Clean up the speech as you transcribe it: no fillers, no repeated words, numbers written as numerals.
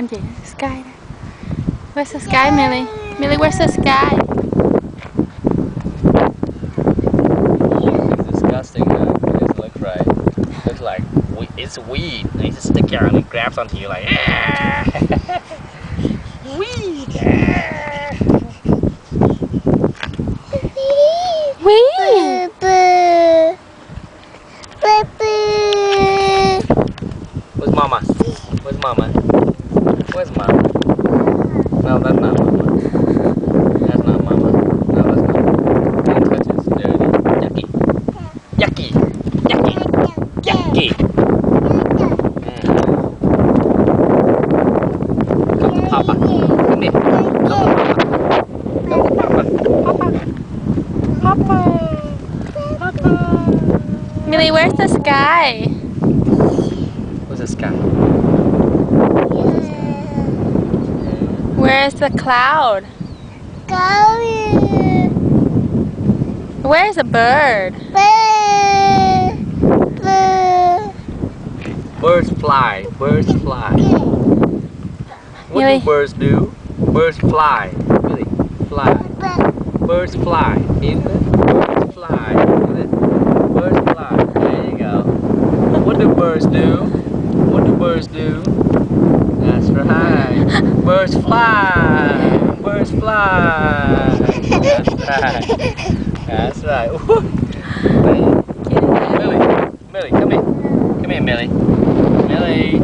And yeah, sky. Where's the sky, Millie? Millie, where's the sky? It's disgusting. It doesn't look right. It looks like it's weed. And it just sticks out and it grabs onto you like weed. Weed. Where's Mama? Where's Mama? Where's Mama? No, that's not Mama. That's not Mama. No, that's not Mama. Don't touch it. It's dirty. Yucky. Yucky. Yucky. Yucky. Come to Papa. Come here. Come to Papa. Come to Papa. Papa. Papa. Millie, where's the sky? Where's the sky? Where's the cloud? Where's the bird? Birds fly. Birds fly. What Millie. do birds do? Birds fly. Really? Fly. Birds fly. In the birds fly. Birds fly. There you go. What do birds do? What do birds do? That's right. Birds fly. Birds fly. That's right. That's right. Millie. Millie, come here. Come here, Millie. Millie.